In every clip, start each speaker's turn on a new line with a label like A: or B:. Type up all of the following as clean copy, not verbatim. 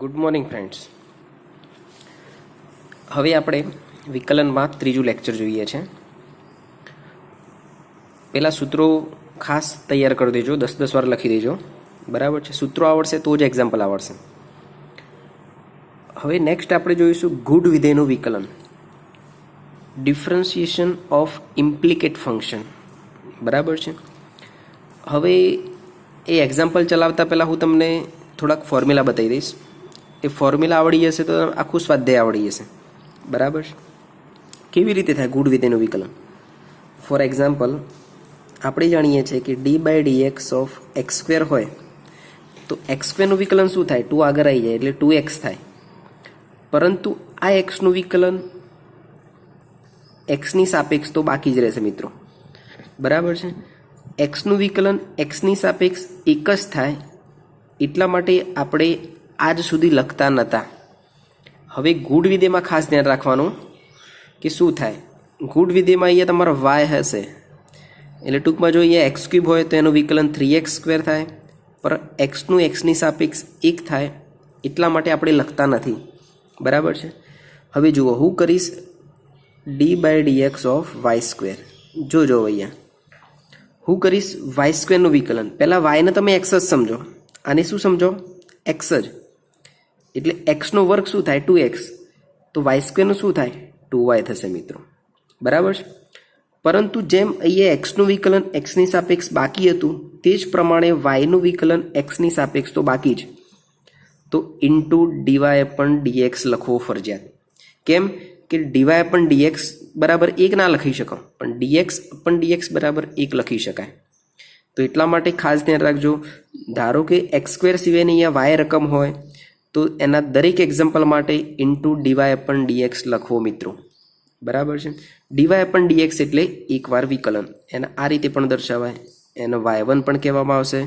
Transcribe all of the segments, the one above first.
A: Good morning friends. હવે આપણે વિકલનમાં ત્રીજું લેક્ચર જોઈએ છે. પહેલાં સૂત્રો ખાસ તૈયાર કરી દેજો, 10 વાર લખી દેજો, બરાબર છે. સૂત્રો આવડશે તો જ એક્ઝામ્પલ આવડશે. હવે નેક્સ્ટ આપણે જોઈશું ગુડ વિધેયનું વિકલન, ડિફરન્શિએશન ઓફ ઇમ્પ્લિકેટ ફંક્શન, બરાબર છે. હવે એ એક્ઝામ્પલ ચલાવતા પહેલાં હું તમને થોડાક ફોર્મ્યુલા બતાવી દઈશ. એ ફોર્મ્યુલા આવડી જશે તો આખું સ્વાધ્યાય આવડી જશે, બરાબર છે. કેવી રીતે થાય ગુડ વિધેયનું વિકલન? ફોર એક્ઝામ્પલ, આપણે જાણીએ છીએ કે d/dx ઓફ એક્સ સ્ક્વેર હોય તો એક્સ સ્ક્વેરનું વિકલન શું થાય? 2 આગળ આવી જાય એટલે 2x થાય. પરંતુ આ એક્સનું વિકલન એક્સની સાપેક્ષ તો બાકી જ રહેશે મિત્રો, બરાબર છે. એક્સનું વિકલન એક્સની સાપેક્ષ એક જ થાય, એટલા માટે આપણે આજ સુધી લખતા નહોતા. હવે ગુડ વિધેયમાં ખાસ ધ્યાન રાખવાનું કે શું થાય. ગુડ વિધેયમાં અહીંયા તમારો y હશે, એટલે ટૂંકમાં જો અહીંયા એક્સ ક્યુબ હોય તો એનું વિકલન 3x² થાય, પર એક્સનું એક્સની સાપેક્ષ 1 થાય, એટલા માટે આપણે લખતા નથી, બરાબર છે. હવે જુઓ, હું કરીશ d/dx ઓફ y². જોજો અહીંયા હું કરીશ y² નું વિકલન. પહેલાં yને તમે x જ સમજો, આને શું સમજો? x જ. એટલે એક્સનો વર્ગ શું થાય? 2x. તો y² નું શું થાય? 2y થશે મિત્રો, બરાબર છે. પરંતુ જેમ અહીંયા એક્સનું વિકલન એક્સની સાપેક્ષ બાકી હતું, તે જ પ્રમાણે yનું વિકલન એક્સની સાપેક્ષ તો બાકી જ. તો ઇન્ટુ dy/dx લખવો ફરજિયાત. કેમ કે dy/dx બરાબર 1 ના લખી શકો, પણ dx/dx બરાબર 1 લખી શકાય. તો એટલા માટે ખાસ ધ્યાન રાખજો. ધારો કે x² સિવાયની અહીંયા y રકમ હોય તો એના દરેક એક્ઝામ્પલ માટે ઇન્ટુ dy/dx લખવો મિત્રો, બરાબર છે. dy/dx એટલે એકવાર વિકલન, એને આ રીતે પણ દર્શાવાય. એને y1 પણ કહેવામાં આવશે,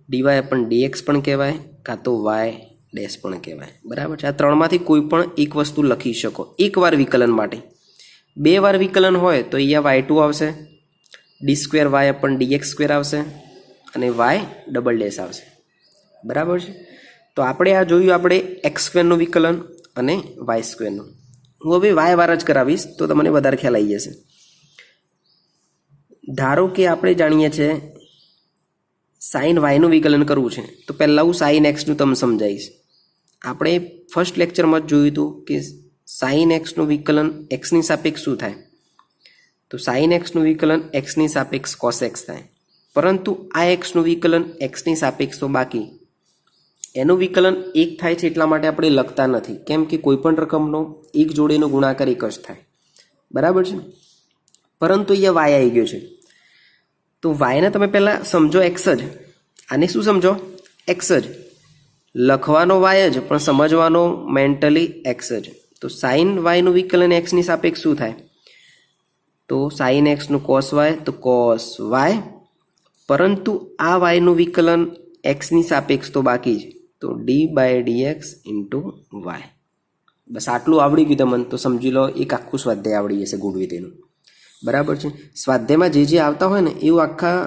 A: dy/dx પણ કહેવાય, કાં તો y' પણ કહેવાય, બરાબર છે. આ ત્રણમાંથી કોઈ પણ એક વસ્તુ લખી શકો એકવાર વિકલન માટે. 2 વાર વિકલન હોય તો અહીંયા y2 આવશે, d2y/dx² આવશે અને y" આવશે, બરાબર છે. તો આપણે આ જોયું આપણે x² નું વિકલન અને y² નું. હું હવે y વાર જ કરાવીશ તો તમને વધારે ખ્યાલ આવી જશે. ધારો કે આપણે જાણીએ છીએ sin y નું વિકલન કરવું છે, તો પહેલાં હું sin x નું તમને સમજાવીશ. આપણે ફર્સ્ટ લેક્ચરમાં જ જોયું હતું કે sin x નું વિકલન એક્સની સાપેક્ષ શું થાય? તો sin x નું વિકલન એક્સની સાપેક્ષ cos x થાય. પરંતુ આ એક્સનું વિકલન એક્સની સાપેક્ષ તો બાકી, એનું વિકલન 1 થાય છે, એટલા માટે આપણે લખતા નથી. કેમ કે કોઈ પણ રકમનો એક જોડેનો ગુણાકાર 1 જ થાય, બરાબર છે. પરંતુ અહીંયા y આવી ગયો છે, તો yને તમે પહેલાં સમજો x જ. આને શું સમજો? x જ. લખવાનો y જ, પણ સમજવાનો મેન્ટલી x જ. તો sin y નું વિકલન એક્સની સાપેક્ષ શું થાય? તો sin x નું cos y, તો cos y. પરંતુ આ y નું વિકલન એક્સની સાપેક્ષ તો બાકી જ, તો d/dx ઇન્ટુ y. બસ આટલું આવડી ગયું તમને તો સમજી લો એક આખું સ્વાધ્યાય આવડી જશે ગુડ વિધેયનું, બરાબર છે. સ્વાધ્યાયમાં જે આવતા હોય ને એવું આખા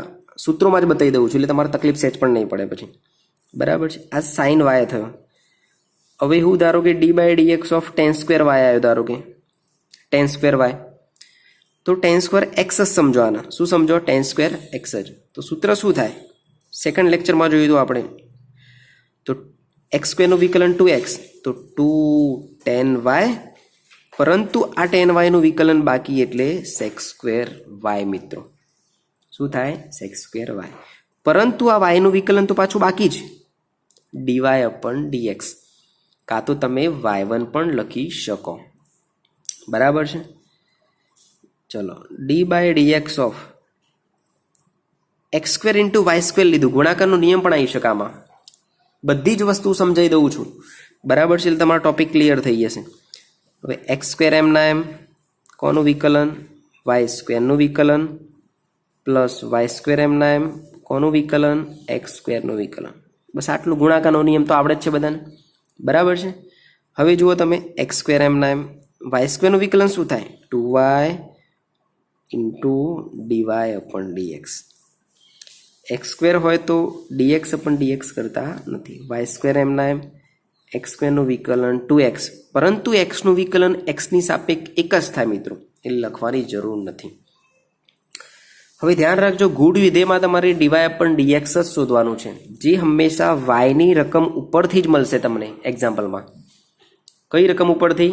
A: સૂત્રોમાં જ બતાવી દઉં છું, એટલે તમારે તકલીફ સહેજ પણ નહીં પડે પછી, બરાબર છે. આ sin y થયો. હવે હું ધારો કે d/dx ઓફ tan² y આવ્યો, ધારો કે tan² y, તો tan² x જ સમજો. આના શું સમજો? tan² x જ. તો સૂત્ર શું થાય? સેકન્ડ લેક્ચરમાં જોયું હતું આપણે. તો x² નું વિકલન 2x, તો 2 tan y. પરંતુ આ tan y નું વિકલન બાકી એટલે sec² y મિત્રો. શું થાય? sec² y. પરંતુ આ y નું વિકલન તો પાછું બાકી જ, dy/dx. કાં તો તમે y1 પણ લખી શકો, બરાબર છે. ચલો, d/dx of x² into y² લીધું. ગુણાકારનો નિયમ પણ આવી શકે આમાં. બધી જ વસ્તુ સમજાવી દઉં છું, બરાબર છે. એટલે તમારો ટોપિક ક્લિયર થઈ જશે. હવે x² એમના એમ, કોનું વિકલન? y² નું વિકલન, પ્લસ y² એમના એમ, કોનું વિકલન? x² નું વિકલન. બસ આટલું. ગુણાકારનો નિયમ તો આવડે જ છે બધાને, બરાબર છે. હવે જુઓ તમે x² એમના એમ, y² નું વિકલન શું થાય? 2y into dy/dx. X square હોય તો dx अपन dx કરતા નથી. વાય સ્ક્વેર એમના એમ, એક્સ સ્ક્વેરનું વિકલન 2x, પરંતુ એક્સનું વિકલન એક્સની સાપેક્ષ એક જ થાય મિત્રો, એટલે લખવાની જરૂર નથી. હવે ધ્યાન રાખજો, ગુડ વિધેયમાં તમારે ડીવાય અપન ડીએક્સ જ શોધવાનું છે, જે હંમેશા વાયની રકમ ઉપરથી જ મળશે તમને. એક્ઝામ્પલમાં કઈ રકમ ઉપરથી?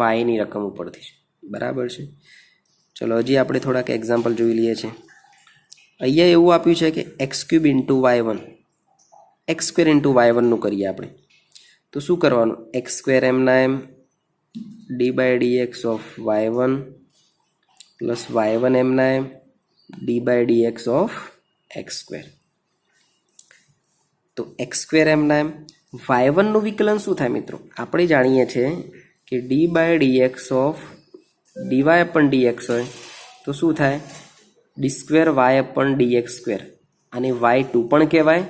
A: વાયની રકમ ઉપરથી. બરાબર છે. ચલો હજી આપણે થોડાક એક્ઝામ્પલ જોઈ લઈએ છીએ. અહીંયા એવું આપ્યું છે કે x cube into y one, x square into વાય1નું કરીએ આપણે. તો શું કરવાનું? એક્સ સ્ક્વેર એમના એમ D by D x of y one plus y one એમના એમ D by D x of x square. તો એક્સ સ્ક્વેર એમના એમ વાય1નું વિકલન શું થાય મિત્રો? આપણે જાણીએ છીએ કે D by D x of d y upon d x હોય તો શું થાય? D square y upon d x square. આને y2 પણ કહેવાય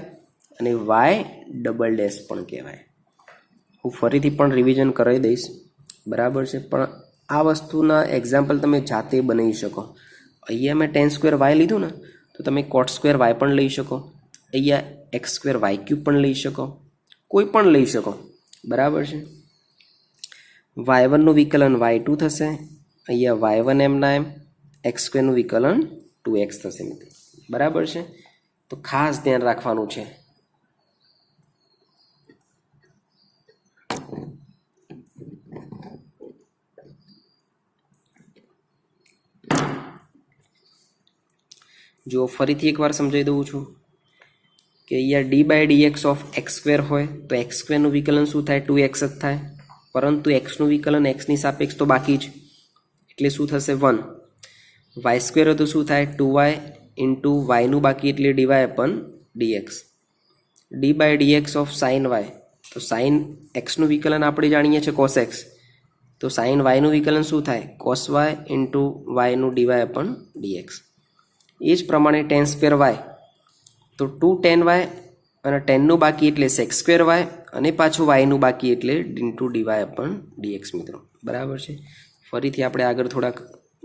A: અને y ડબલ ડેશ પણ કહેવાય. હું ફરીથી પણ રિવિઝન કરી દઈશ, બરાબર છે, પણ આ વસ્તુના એક્ઝામ્પલ તમે જાતે બનાવી શકો. અહીંયા મેં ટેન સ્ક્વેર વાય લીધું ને, તો તમે કોટ સ્ક્વેર વાય પણ લઈ શકો, અહીંયા એક્સ સ્ક્વેર વાય ક્યુબ પણ લઈ શકો, કોઈ પણ લઈ શકો. બરાબર છે. y1નું વિકલન y2 થશે, અહીંયા y1 એમના એમ, એક્સ સ્ક્વેરનું વિકલન 2x થશે મિત્રો. બરાબર છે. તો ખાસ ધ્યાન રાખવાનું છે. જો ફરીથી એકવાર સમજાવી દઉં છું કે અહીંયા D by D x of x square હોય તો એક્સ સ્ક્વેરનું વિકલન શું થાય? 2x જ થાય, પરંતુ એક્સનું વિકલન એક્સની સાપેક્ષ તો બાકી જ, એટલે શું થશે? 1. વાય સ્ક્વેર હોય તો શું થાય? 2y ઇન્ટુ વાયનું બાકી એટલે d y upon d x. D by dx of sine Y, તો સાઇન એક્સનું વિકલન આપણે જાણીએ છીએ કોસ એક્સ, તો સાઇન વાયનું વિકલન શું થાય? કોસ વાય ઇન્ટુ વાયનું ડીવાય અપન ડીએક્સ. એ જ પ્રમાણે ટેન સ્ક્વેર વાય, તો 2 ટેન વાય અને ટેનનું બાકી એટલે સેક સ્ક્વેર વાય અને પાછું વાયનું બાકી એટલે ઇન્ટુ ડીવાય અપન ડીએક્સ મિત્રો. બરાબર છે. ફરીથી આપણે આગળ થોડાક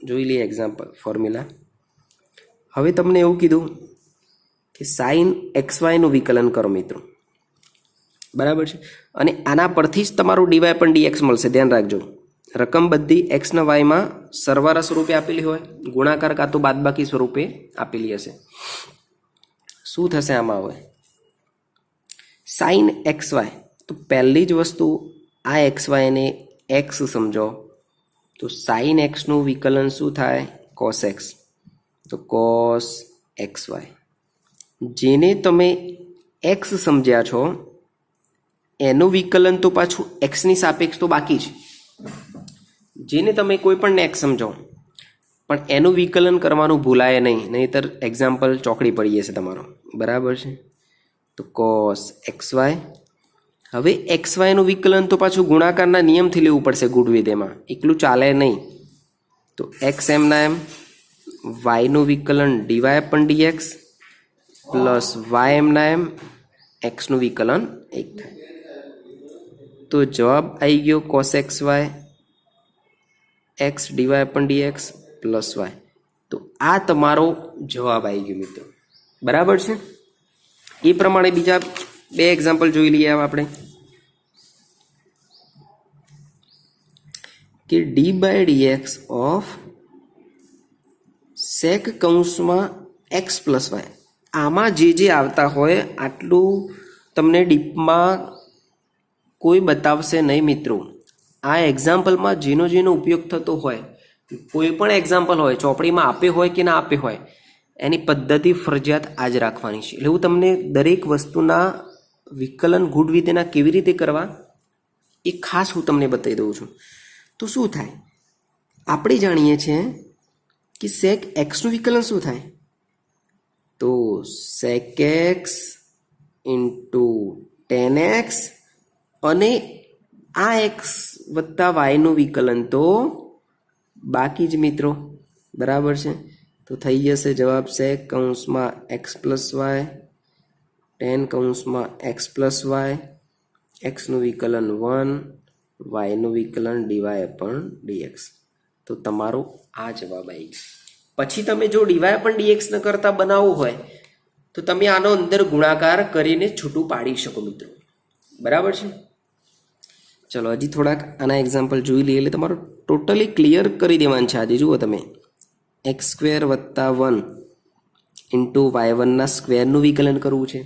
A: જોઈ લઈએ એક્ઝામ્પલ, ફોર્મ્યુલા. હવે તમને એવું કીધું કે સાઇન એક્સ વાયનું વિકલન કરો મિત્રો. બરાબર છે. અને આના પરથી જ તમારું ડીવાય પણ ડીએક્સ મળશે. ધ્યાન રાખજો, રકમ બધી એક્સના વાયમાં સરવાળા સ્વરૂપે આપેલી હોય, ગુણાકાર કાં તો બાદબાકી સ્વરૂપે આપેલી હશે. શું થશે આમાં? હવે સાઇન એક્સ વાય, તો પહેલી જ વસ્તુ આ એક્સ વાયને એક્સ સમજો, તો સાઇન એક્સનું વિકલન શું થાય? કોસ એક્સ, તો કોસ એક્સ વાય. જેને તમે એક્સ સમજ્યા છો એનું વિકલન તો પાછું એક્સની સાપેક્ષ તો બાકી જ. જેને તમે કોઈ પણ એક્સ સમજો પણ એનું વિકલન કરવાનું ભૂલાય નહીં, નહીંતર એક્ઝામ્પલ ચોકડી પડી જશે તમારો. બરાબર છે. તો કોસ એક્સ વાય. હવે એક્સ વાયનું વિકલન તો પાછું ગુણાકારના નિયમથી લેવું પડશે ગુડ વિધેયમાં, એકલું ચાલે નહીં. તો એક્સ એમના એમ વાયનું વિકલન ડીવાય પણ ડીએક્સ પ્લસ વાય એમના એમ એક્સનું વિકલન 1 થાય. તો જવાબ આવી ગયો cos X Y X D Y પણ ડીએક્સ પ્લસ વાય. તો આ તમારો જવાબ આવી ગયો મિત્રો. બરાબર છે. એ પ્રમાણે બીજા 2 એક્ઝામ્પલ જોઈ લઈએ આપણે કે D by dx of sec કૌંસમાં એક્સ પ્લસ વાય. આમાં જે આવતા હોય આટલું તમને ડીપમાં કોઈ બતાવશે નહીં મિત્રો. આ એક્ઝામ્પલમાં જેનો ઉપયોગ થતો હોય, કોઈ પણ એક્ઝામ્પલ હોય, ચોપડીમાં આપે હોય કે ના આપે હોય, એની પદ્ધતિ ફરજિયાત આ જ રાખવાની છે. એટલે હું તમને દરેક વસ્તુના વિકલન ગુડ વિધેયના કેવી રીતે કરવા એ ખાસ હું તમને બતાવી દઉં છું. તો શું થાય? આપણે જાણીએ છીએ કે સેક એક્સનું વિકલન શું થાય? તો sec X into tan X અને આ એક્સ વત્તા વાયનું વિકલન તો બાકી જ મિત્રો. બરાબર છે. તો થઈ જશે જવાબ સેક કૌંસમાં એક્સ પ્લસ વાય ટેન કૌંસમાં એક્સ પ્લસ વાય, એક્સનું વિકલન 1, વાયનું વિકલન ડીવાય અપન ડીએક્સ. તો તમારો આ જવાબ આવી ગયો. પછી તમે જો ડીવાય અપન ડીએક્સ ન કરતા બનાવવું હોય તો તમે આનો અંદર ગુણાકાર કરીને છૂટું પાડી શકો મિત્રો, બરાબર છે. ચલો હજી થોડાક આના એક્ઝામ્પલ જોઈ લઈએ એટલે તમારું ટોટલી ક્લિયર કરી દેવાનું છે. આજે જુઓ તમે x² + 1 ઇન્ટુ y1ના સ્ક્વેરનું વિકલન કરવું છે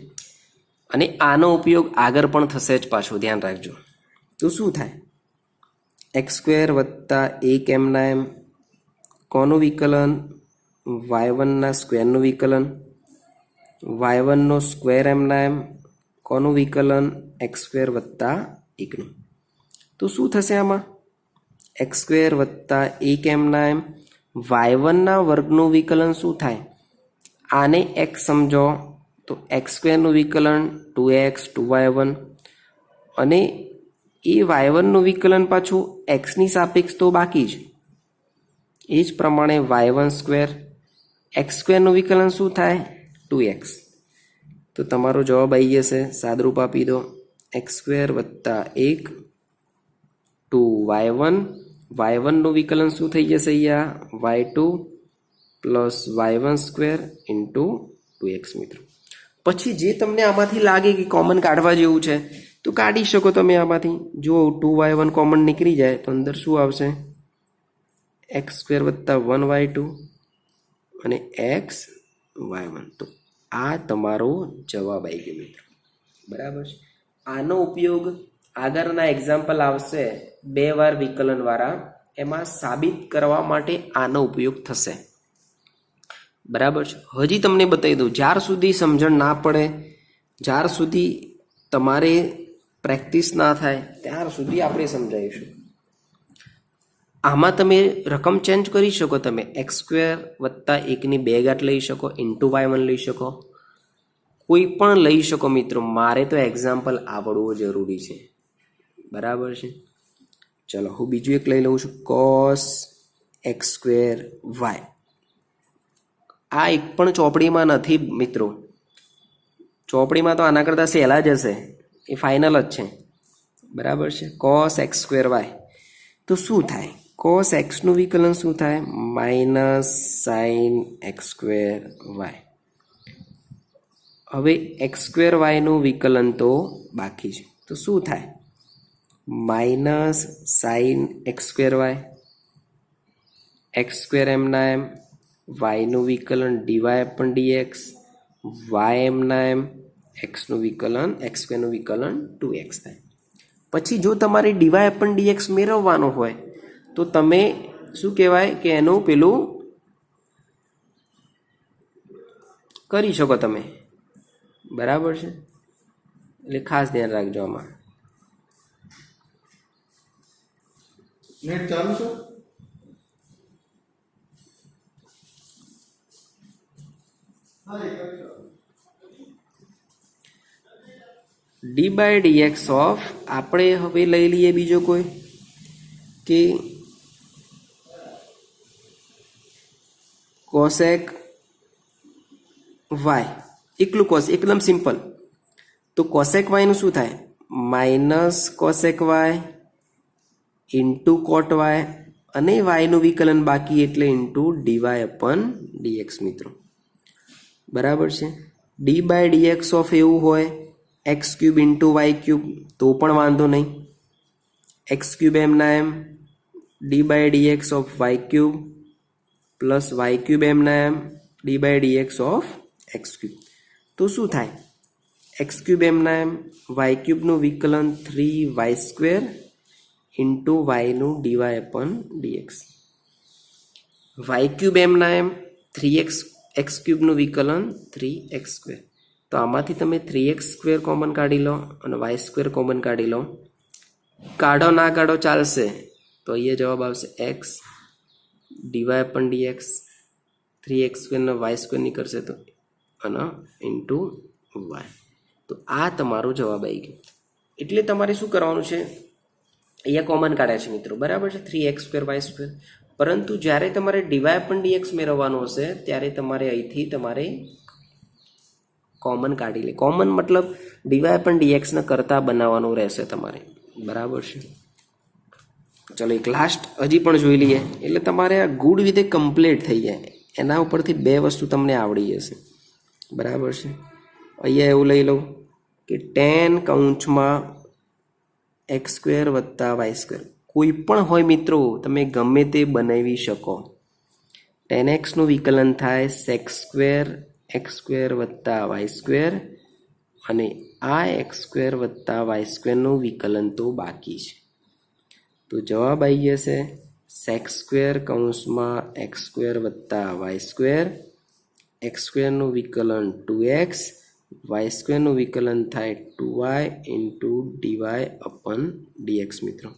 A: અને આનો ઉપયોગ આગળ પણ થશે જ પાછો, ધ્યાન રાખજો. તો શું થાય? x² + 1m કોનું વિકલન? y1ના સ્ક્વેરનું વિકલન. y1નો સ્ક્વેર m કોનું વિકલન? x² + 1નું. તો શું થશે આમાં? x² + 1m y1ના વર્ગનું વિકલન શું થાય? આને x સમજો તો x² નું વિકલન 2x 2y1 અને એ y1નું વિકલન પાછું xની સાપેક્ષ તો બાકી જ. એ જ પ્રમાણે y1² x² નું વિકલન શું થાય? 2x. તો તમારો જવાબ આવી જશે, સાદરૂપ આપી દો, x² + 1 2y1. y1નું વિકલન શું થઈ જશે અહીંયા? y2 + y1² ઇન્ટુ 2x મિત્રો. પછી જે તમને આમાંથી લાગે કે કોમન કાઢવા જેવું છે તો કાઢી શકો તમે આમાંથી. જો 2y1 કોમન નીકળી જાય તો અંદર શું આવશે? x² + 1y2 અને xy1. તો આ તમારો જવાબ આવી ગયો મિત્રો, બરાબર છે. આનો ઉપયોગ આગળના એક્ઝામ્પલ આવશે 2 વાર વિકલન વાળા, એમાં સાબિત કરવા માટે આનો ઉપયોગ થશે, બરાબર છે. હજી તમને બતાવી દઉં, જ્યાર સુધી સમજણ ના પડે, જ્યાર સુધી તમારે પ્રેક્ટિસ ના થાય ત્યાર સુધી આપણે સમજાવીશું. આમાં તમે રકમ ચેન્જ કરી શકો. તમે x² + 1ની 2 ઘાત લઈ શકો, ઇન્ટુ y1 લઈ શકો, કોઈ પણ લઈ શકો મિત્રો. મારે તો એક્ઝામ્પલ આવડવું જરૂરી છે, બરાબર છે. ચલો હું બીજું એક લઈ લઉં છું, cos x² y. આ એક પણ ચોપડીમાં નથી મિત્રો. ચોપડીમાં તો આના કરતાં સહેલા જ હશે, એ ફાઇનલ જ છે, બરાબર છે. cos x² y. તો શું થાય? cos xનું વિકલન શું થાય? -sin x² y. હવે x² yનું વિકલન તો બાકી છે, તો શું થાય? -sin x² y. x² m yનું વિકલન dy/dx, y m xનું વિકલન x² નું વિકલન 2x થાય. પછી જો તમારે dy/dx મેળવવાનો હોય તો તમે શું કહેવાય કે એનું પેલું કરી શકો તમે, બરાબર છે. એટલે ખાસ ધ્યાન રાખજો આમાં.
B: નેટ ચાલુ છે?
A: d/dx ઓફ, આપણે હવે લઈ લઈએ બીજો કોઈ કે cosec y. એકલું cos, એકદમ સિમ્પલ. તો cosec y નું શું થાય? -cosec y into cot y અને y નું વિકલન બાકી એટલે ઇન્ટુ dy/dx મિત્રો, બરાબર છે. d/dx ઓફ એવું હોય x³ ઇન્ટુ y³ તો પણ વાંધો નહીં. x³ m d/dx of y³ plus y³ m d/dx of x³. તો શું થાય? x³ m y³ નું વિકલન 3y² ઇન્ટુ y નું dy/dx. y³ m 3x x³ નું વિકલન 3x². તો આમાંથી તમે 3x² કોમન કાઢી લો અને y² કોમન કાઢી લો. કાઢો ના કાઢો ચાલશે. તો અહીંયા જવાબ આવશે x dy/dx. 3x² ને y² નીકળશે તો અને ઇન્ટુ y. તો આ તમારો જવાબ આવી ગયો. એટલે તમારે શું કરવાનું છે? અહીંયા કોમન કાઢ્યા છે મિત્રો, બરાબર છે, 3x² y². પરંતુ જ્યારે તમારે dy/dx મેળવવાનું હશે ત્યારે તમારે અહીંથી તમારે કોમન કાઢી લે. કોમન મતલબ dy/dx ને કરતા બનાવવાનું રહેશે તમારે, બરાબર છે. ચલો એક લાસ્ટ હજી પણ જોઈ લઈએ એટલે તમારે આ ગુડ રીતે કમ્પ્લીટ થઈ જાય. એના ઉપરથી 2 વસ્તુ તમને આવડી જશે. બરાબર છે. અહીંયા એવું લઈ લઉં કે ટેન કૌંસમાં એક્સ સ્ક્વેર વત્તા વાય સ્ક્વેર કોઈ પણ હોય મિત્રો, તમે ગમે તે બનાવી શકો. ટેન એક્સનું વિકલન થાય એક્સ સ્ક્વેર વત્તા વાય સ્ક્વેર, અને આ એક્સ સ્ક્વેર વત્તા વાય સ્ક્વેરનું વિકલન તો બાકી છે. તો જવાબ આવી જશે સેક્સ સ્ક્વેર કૌંસમાં એક્સ સ્ક્વેર વત્તા વાય સ્ક્વેર, એક્સ સ્ક્વેરનું વિકલન 2x, વાય સ્ક્વેરનું વિકલન થાય 2y into d y upon dx મિત્રો.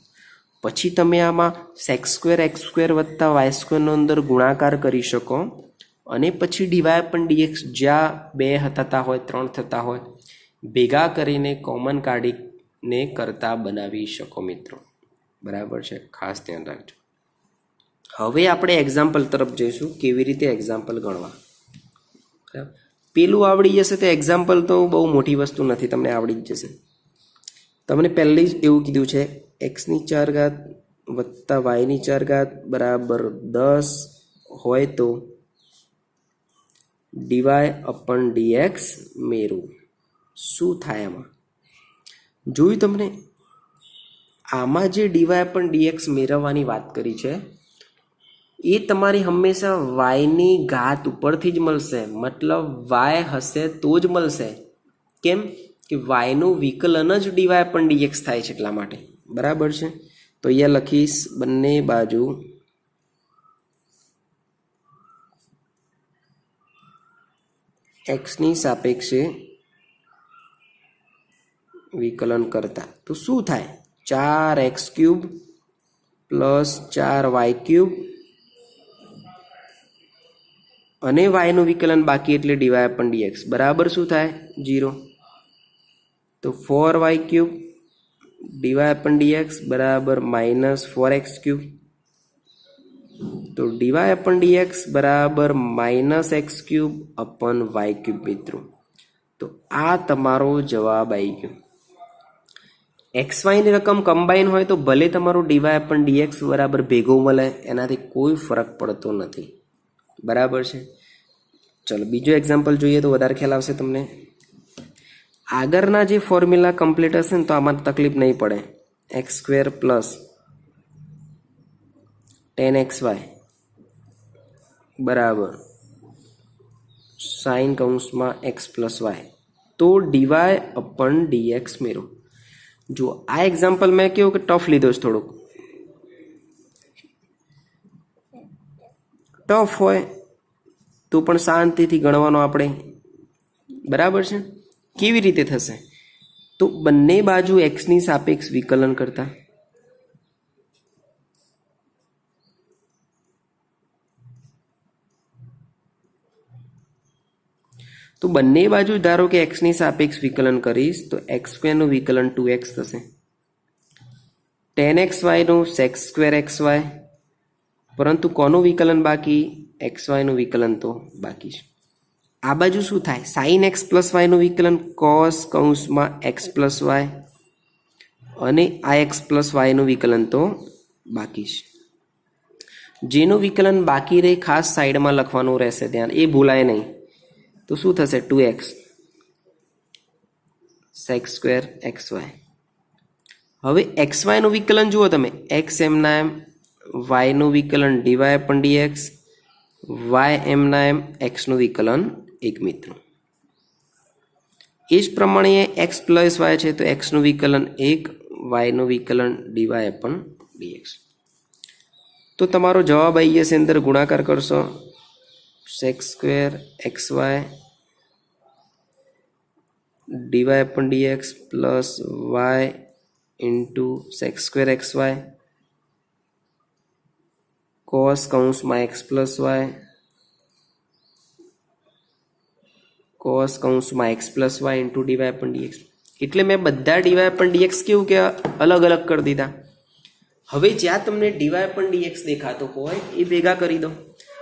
A: પછી તમે આમાં સેક્સ સ્ક્વેર એક્સ સ્ક્વેર વત્તા વાય સ્ક્વેરનો અંદર ગુણાકાર કરી શકો, અને પછી ડીવાય અપન ડીએક્સ જ્યાં 2 થતા હોય 3 થતા હોય ભેગા કરીને કોમન કાઢીને કરતા બનાવી શકો મિત્રો. બરાબર છે, ખાસ ધ્યાન રાખજો. હવે આપણે એક્ઝામ્પલ તરફ જઈશું, કેવી રીતે એક્ઝામ્પલ ગણવા. બરાબર, પેલું આવડી જશે તો એક્ઝામ્પલ તો બહુ મોટી વસ્તુ નથી, તમને આવડી જ જશે. તમને પહેલી જ એવું કીધું છે એક્સની 4 ઘાત વત્તા વાયની 4 ઘાત બરાબર 10 હોય તો ડીવાય અપન ડીએક્સ મેળવું. શું થાય આમાં જોયું તમને? આમાં જે ડીવાય અપન ડીએક્સ મેળવવાની વાત કરી છે એ તમારી હંમેશા વાયની ઘાત ઉપરથી જ મળશે, મતલબ વાય હશે તો જ મળશે. કેમ કે વાયનું વિકલન જ ડીવાય અપન ડીએક્સ થાય છે એટલા માટે. બરાબર છે, તો અહીંયા લખીશ બંને બાજુ એક્સની સાપેક્ષે વિકલન કરતા તો શું થાય? 4x³ પ્લસ 4y³ અને વાયનું વિકલન બાકી એટલે ડીવાય અપન ડીએક્સ બરાબર શું થાય? 0. તો 4y³ ડીવાય અપન ડીએક્સ બરાબર -4x³. તો ડીવાય અપન ડીએક્સ બરાબર -x³ અપન y³ મિત્રો. તો આ તમારો જવાબ આવી ગયો. એક્સ વાયની રકમ કમ્બાઈન હોય તો ભલે તમારું ડીવાય અપન ડીએક્સ બરાબર ભેગો મળે, એનાથી કોઈ ફરક પડતો નથી. બરાબર છે, ચલો બીજો એક્ઝામ્પલ જોઈએ તો વધારે ખ્યાલ આવશે તમને. આગળના જે ફોર્મ્યુલા કમ્પ્લીટ હશે ને તો આમાં તકલીફ નહીં પડે. x² પ્લસ 10xy બરાબર સાઇન કૌંસમાં x પ્લસ વાય, તો ડીવાય અપન ડીએક્સ મેળવો. જો આ એક્ઝામ્પલ મેં કેવું કે ટફ લીધો છે, થોડુંક ટફ હોય તો પણ શાંતિથી ગણવાનો આપણે. બરાબર છે, કેવી રીતે થશે? તો બંને બાજુ એક્સની સાપેક્ષ વિકલન કરતા. તો બંને બાજુ ધારો કે એક્સની સાપેક્ષ વિકલન કરીશ તો x² નું વિકલન 2x થશે, 10xy નું sec²xy, પરંતુ કોનું વિકલન બાકી? xy નું વિકલન તો બાકી છે. આ બાજુ શું થાય? sin x પ્લસ y નું વિકલન cos કૌંસમાં x પ્લસ વાય, અને આ x પ્લસ વાય નું વિકલન તો બાકી છે. જેનું વિકલન બાકી રહે ખાસ સાઈડમાં લખવાનું રહેશે, ધ્યાન એ ભૂલાય નહીં. તો શું થશે? 2x sec²xy. હવે xy નું વિકલન જુઓ તમે, x એમના એમ, y નું વિકલન ડીવાય અપન ડીએક્સ, y એમના એમ, x નું વિકલન 1 મિત્રો. એ જ પ્રમાણે x પ્લસ y છે તો x નું વિકલન 1, y નું વિકલન ડીવાય અપન ડીએક્સ. તો તમારો જવાબ આવી જશે, અંદર ગુણાકાર કરશો sec²xy d y upon dx plus y into sec²xy cos કૌંસમાં x પ્લસ વાય cos કૌંસમાં x plus y into d y upon d x. એટલે મેં બધા ડીવાય અપન ડીએક્સ કેવું કે અલગ અલગ કરી દીધા. હવે જ્યાં તમને ડીવાય અપન ડીએક્સ દેખાતો હોય એ ભેગા કરી દો,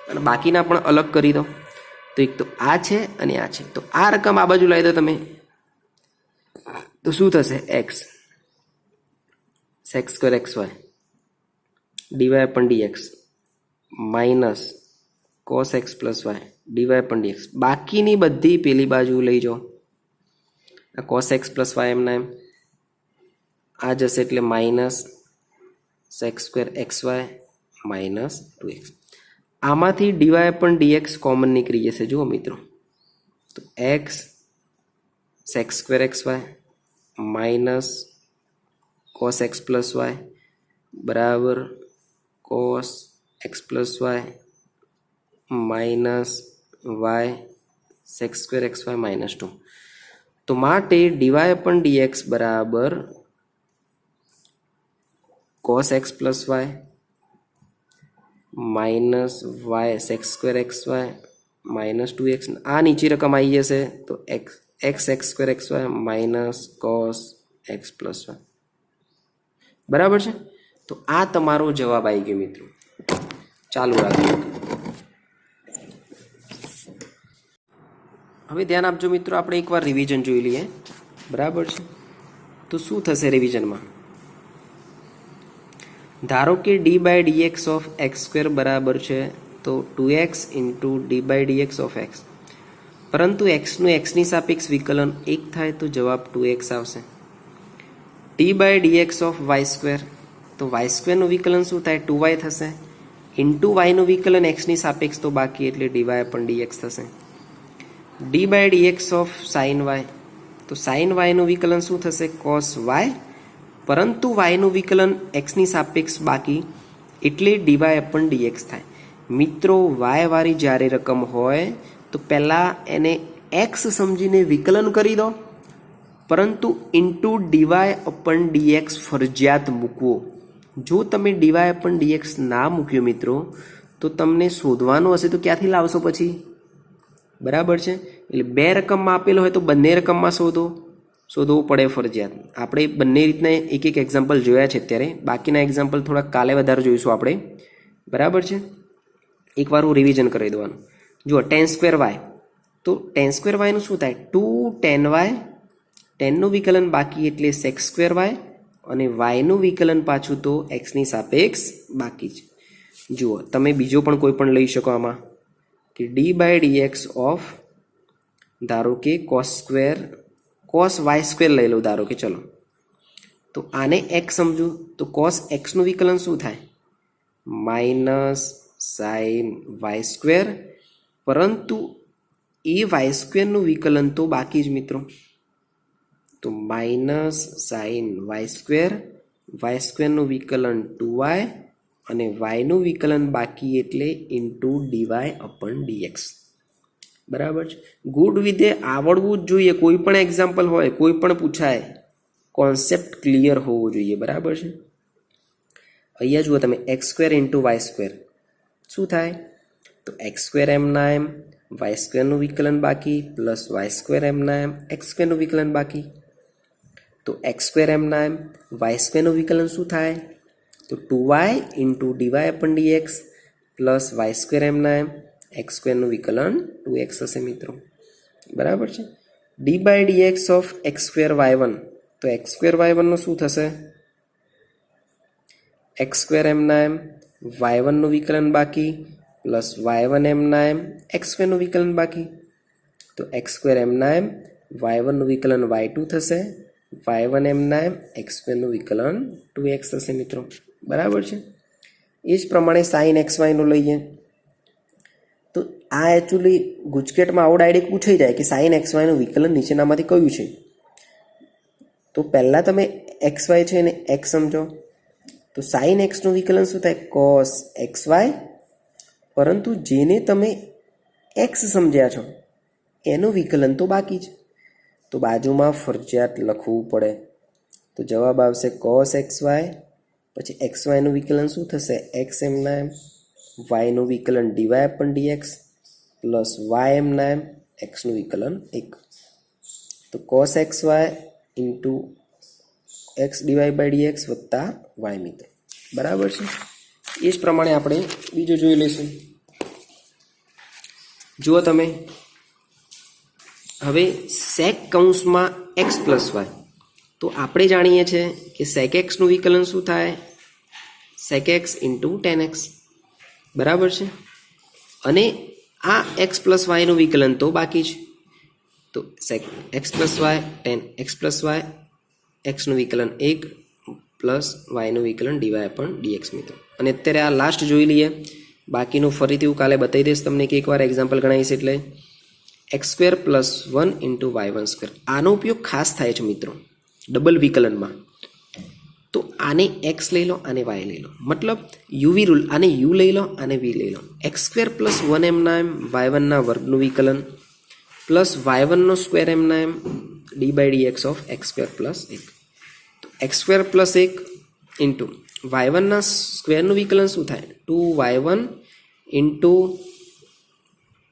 A: અને બાકીના પણ અલગ કરી દો. તો એક તો આ છે અને આ છે, તો આ રકમ આ બાજુ લાવી દો તમે, તો શું થશે? x sec²xy d y upon d x minus cos x plus y d y પણ ડીએક્સ. બાકીની બધી પેલી બાજુ લઈ જાઓ. આ કોસ એક્સ પ્લસ વાય એમના એમ આ જશે એટલે minus sec x square x Y minus 2x. આમાંથી ડીવાય પણ ડીએક્સ કોમન નીકળી જશે જુઓ મિત્રો. તો x sec square x Y minus cos x plus y બરાબર cos x plus y minus y sec square x Y minus 2. તો માટે ડીવાય પણ ડીએક્સ બરાબર cos x plus y minus y sec square x Y minus 2x. આ નીચી રકમ આવી જશે તો x x square x Y minus cos x plus y. બરાબર છે. તો આ તમારો જવાબ આવી ગયો મિત્રો. ચાલુ રાખજો. હવે ધ્યાન આપજો મિત્રો, આપણે એકવાર રિવિઝન જોઈ લઈએ. બરાબર છે. તો શું થશે રિવિઝનમાં? ધારો કે D by dx of x square બરાબર છે તો 2x into D by dx of X, પરંતુ એક્સનું એક્સની સાપેક્ષ વિકલન 1 થાય તો જવાબ 2x આવશે. D by dx of Y square, તો વાય સ્ક્વેરનું વિકલન શું થાય? 2y થશે. ઇન્ટુ વાયનું વિકલન એક્સની સાપેક્ષ તો બાકી એટલે ડીવાય પણ ડીએક્સ થશે. D by dx of sine Y, તો સાઇન વાયનું વિકલન શું થશે? કોસ વાય, પરંતુ વાયનું વિકલન એક્સની સાપેક્ષ બાકી એટલે ડીવાય પણ ડીએક્સ થાય. મિત્રો વાય વાળી જ્યારે રકમ હોય તો પહેલાં એને એક્સ સમજીને વિકલન કરી દો, પરંતુ ઇન્ટુ ડીવાય અપન ડીએક્સ ફરજિયાત મૂકવો. જો તમે ડીવાય અપન ડીએક્સ ના મૂક્યો મિત્રો તો તમને શોધવાનું હશે તો ક્યાંથી લાવશો પછી? બરાબર છે. એટલે બે રકમમાં આપેલો હોય તો બંને રકમમાં શોધવું પડે ફરજિયાત. આપણે બંને રીતના એક એક એક્ઝામ્પલ જોયા છે અત્યારે, બાકીના એક્ઝામ્પલ થોડા કાલે વધારે જોઈશું આપણે. બરાબર છે. એકવાર હું રિવિઝન કરી દેવાનું. જુઓ ટેન સ્ક્વેર વાય, તો ટેન સ્ક્વેર વાયનું શું થાય? 2 ટેન વાય, ટેનનું વિકલન બાકી એટલે સેક્સ સ્ક્વેર વાય, અને વાયનું વિકલન પાછું તો એક્સની સાપેક્ષ બાકી છે. જુઓ તમે બીજો પણ કોઈ પણ લઈ શકો આમાં કે ડી બાય ડીએક્સ ઓફ, ધારો કે કોસ વાય સ્ક્વેર લઈ લો ધારો કે. ચલો તો આને એક્સ સમજું તો કોસ એક્સનું વિકલન શું થાય? માઇનસ સાઇન વાય સ્ક્વેર, પરંતુ એ વાય સ્ક્વેરનું વિકલન તો બાકી જ મિત્રો. તો માઇનસ સાઇન વાય સ્ક્વેરનું વિકલન 2y અને વાયનું વિકલન બાકી એટલે ઇન્ટુ ડીવાય અપન ડીએક્સ. બરાબર છે. ગુડ વિધે આવડવું જ જોઈએ. કોઈ પણ એક્ઝામ્પલ હોય, કોઈ પણ પૂછાય, કોન્સેપ્ટ ક્લિયર હોવો જોઈએ. બરાબર છે. અહીંયા જુઓ તમે X square into Y square શું થાય? તો એક્સ સ્ક્વેર એમના એમ વાય સ્ક્વેરનું વિકલન બાકી પ્લસ વાય સ્ક્વેર એમના એમ એક્સ સ્ક્વેરનું વિકલન બાકી. તો એક્સ સ્ક્વેર એમના એમ વાય સ્ક્વેરનું વિકલન શું થાય? તો 2y into d y upon dx plus y square એમના એમ એક્સ સ્ક્વેરનું વિકલન 2x હશે મિત્રો. બરાબર છે. D by dx of x square Y one, તો એક્સ સ્ક્વેર વાય વનનું શું થશે? એક્સ સ્ક્વેર એમના એમ વાય વનનું વિકલન બાકી પ્લસ વાય વન એમના એમ એક્સ સ્ક્વેરનું વિકલન બાકી. તો એક્સ સ્ક્વેર એમના એમ વાય વનનું વિકલન વાય ટુ થશે, વાય વન એમના એમ એક્સ સ્ક્વેરનું વિકલન 2x થશે મિત્રો. બરાબર છે. એ જ પ્રમાણે સાઇન એક્સ વાયનું લઈએ તો આ એકચ્યુઅલી ગુજકેટમાં આવો ડાયરેક્ટ પૂછાઈ જાય કે સાઇન એક્સ વાયનું વિકલન નીચેનામાંથી કયું છે? તો પહેલાં તમે એક્સ વાય છે એને એક્સ સમજો. તો સાઇન એક્સનું વિકલન શું થાય? કોસ એક્સ વાય, પરંતુ જેને તમે એક્સ સમજ્યા છો એનું વિકલન તો બાકી છે, તો બાજુમાં ફરજિયાત લખવું પડે. તો જવાબ આવશે કોસ એક્સ વાય, પછી એક્સ વાયનું વિકલન શું થશે? એક્સ એમના એમ વાયનું વિકલન D Y upon dx plus Y એમના એમ એક્સનું વિકલન 1. તો cos X Y into X D Y by D X વત્તા વાય મિત્રો. બરાબર છે. એ જ પ્રમાણે આપણે બીજું જોઈ લઈશું. જુઓ તમે હવે સેક કૌંસમાં એક્સ પ્લસ વાય, તો આપણે જાણીએ છીએ કે સેક એક્સનું વિકલન શું થાય? Sec X into tan X. બરાબર છે. અને આ એક્સ પ્લસ વાયનું વિકલન તો બાકી છે. તો x plus y tan x plus y એક્સનું વિકલન 1 પ્લસ વાયનું વિકલન ડીવાય અપોન ડીએક્સ મિત્રો. અને અત્યારે આ લાસ્ટ જોઈ લઈએ, બાકીનું ફરીથી હું કાલે બતાવી દઈશ તમને કે એકવાર એક્ઝામ્પલ ગણાવીશ. એટલે એક્સ સ્ક્વેર પ્લસ 1 ઇન્ટુ વાય1 સ્ક્વેર, આનો ઉપયોગ ખાસ થાય છે મિત્રો ડબલ વિકલનમાં. તો આને એક્સ લઈ લો, આને વાય લઈ લો, મતલબ યુવી રૂલ, આને યુ લઈ લો, આને વી લઈ લો. એક્સ સ્ક્વેર પ્લસ 1 એમના એમ વાય1ના વર્ગનું વિકલન પ્લસ વાય1નો સ્ક્વેર એમના એમ D by D x of x square plus 1. તો એક્સ સ્ક્વેર પ્લસ 1 ઇન્ટુ વાય1ના સ્ક્વેરનું વિકલન શું થાય? 2y1 ઇન્ટુ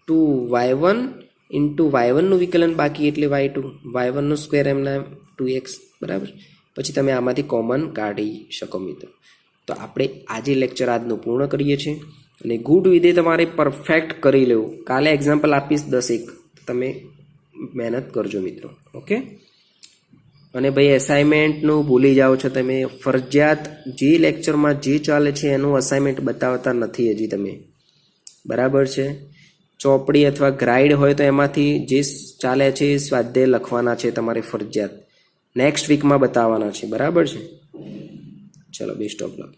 A: 2y1 ઇન્ટુ વાય1નું વિકલન બાકી એટલે y2, વાય1નો સ્ક્વેર એમના એમ 2x, બરાબર. પછી તમે આમાંથી કોમન કાઢી શકો મિત્રો. તો આપણે આજે લેક્ચર આજનું પૂર્ણ કરીએ છીએ. અને ગુડ વિધે તમારે પરફેક્ટ કરી લેવું. કાલે એક્ઝામ્પલ આપીશ 10-1, તમે મહેનત કરજો મિત્રો. ઓકે. અને ભાઈ અસાઇનમેન્ટનું ભૂલી જાઓ છો તમે, ફરજિયાત જે લેક્ચરમાં જે ચાલે છે એનું અસાઇનમેન્ટ બતાવતા નથી હજી તમે, બરાબર છે. ચોપડી અથવા ગ્રાઇડ હોય તો એમાંથી જે ચાલે છે એ સ્વાધ્યાય લખવાના છે તમારે ફરજિયાત, નેક્સ્ટ વીકમાં બતાવવાના છે, બરાબર છે. ચલો, બેસ્ટ ઓફ લક.